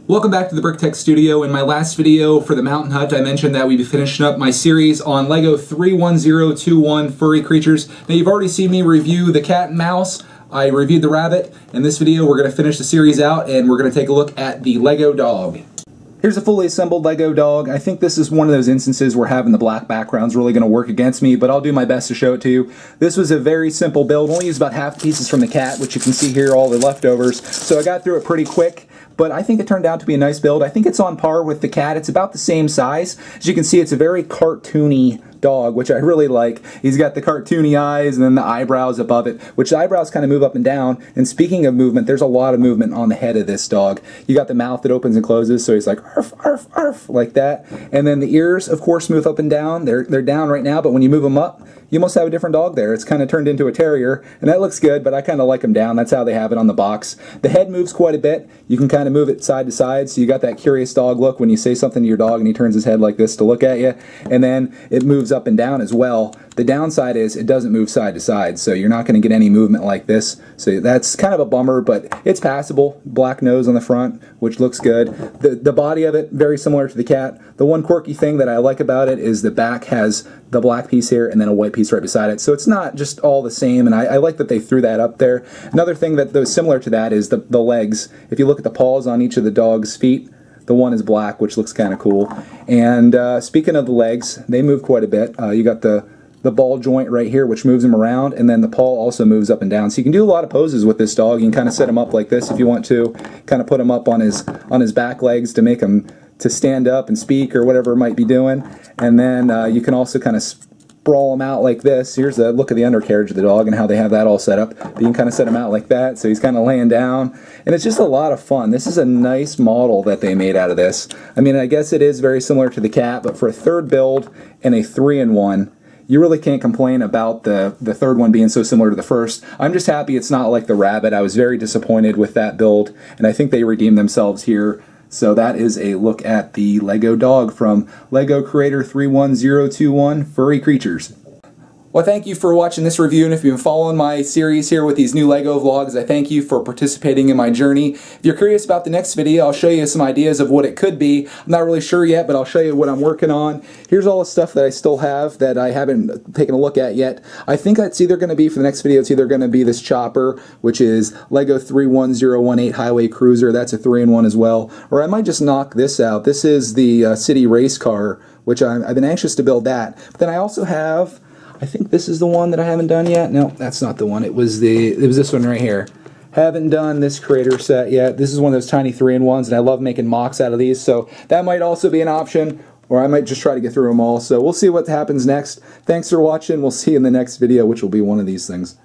Welcome back to the brickitect studio. In my last video for the mountain hut, I mentioned that we'd be finishing up my series on LEGO 31021 Furry Creatures. Now you've already seen me review the cat and mouse. I reviewed the rabbit. In this video we're going to finish the series out and we're going to take a look at the LEGO dog. Here's a fully assembled LEGO dog. I think this is one of those instances where having the black background is really going to work against me, but I'll do my best to show it to you. This was a very simple build. Only used about half the pieces from the cat, which you can see here, all the leftovers. So I got through it pretty quick. But I think it turned out to be a nice build. I think it's on par with the cat. It's about the same size. As you can see, it's a very cartoony dog, which I really like. He's got the cartoony eyes and then the eyebrows above it, which the eyebrows kind of move up and down. And speaking of movement, there's a lot of movement on the head of this dog. You got the mouth that opens and closes, so he's like arf, arf, arf, like that. And then the ears, of course, move up and down. They're down right now, but when you move them up, you almost have a different dog there. It's kind of turned into a terrier, and that looks good, but I kind of like him down. That's how they have it on the box. The head moves quite a bit. You can kind of move it side to side, so you got that curious dog look when you say something to your dog and he turns his head like this to look at you, and then it moves up and down as well. The downside is it doesn't move side to side, so you're not going to get any movement like this. So that's kind of a bummer, but it's passable. Black nose on the front, which looks good. The body of it, very similar to the cat. The one quirky thing that I like about it is the back has the black piece here and then a white piece right beside it. So it's not just all the same, and I like that they threw that up there. Another thing that was similar to that is the legs. If you look at the paws on each of the dog's feet, the one is black, which looks kind of cool. And speaking of the legs, they move quite a bit. You got the ball joint right here, which moves him around, and then the paw also moves up and down. So you can do a lot of poses with this dog. You can kind of set him up like this if you want to, kind of put him up on his back legs to make him to stand up and speak or whatever it might be doing. And then you can also kind of sprawl him out like this. Here's a look at the undercarriage of the dog and how they have that all set up. But you can kind of set him out like that, so he's kind of laying down. And it's just a lot of fun. This is a nice model that they made out of this. I mean, I guess it is very similar to the cat, but for a third build and a 3-in-1, you really can't complain about the third one being so similar to the first. I'm just happy it's not like the rabbit. I was very disappointed with that build, and I think they redeemed themselves here. So that is a look at the LEGO dog from LEGO Creator 31021 Furry Creatures. Well, thank you for watching this review, and if you've been following my series here with these new LEGO vlogs, I thank you for participating in my journey. If you're curious about the next video, I'll show you some ideas of what it could be. I'm not really sure yet, but I'll show you what I'm working on. Here's all the stuff that I still have that I haven't taken a look at yet. I think it's either going to be, for the next video, it's either going to be this chopper, which is LEGO 31018 Highway Cruiser. That's a 3-in-1 as well. Or I might just knock this out. This is the city race car, which I've been anxious to build that. But then I also have, I think this is the one that I haven't done yet. No, that's not the one. It was this one right here. Haven't done this creator set yet. This is one of those tiny 3-in-1s, and I love making mocks out of these, so that might also be an option, or I might just try to get through them all. So we'll see what happens next. Thanks for watching. We'll see you in the next video, which will be one of these things.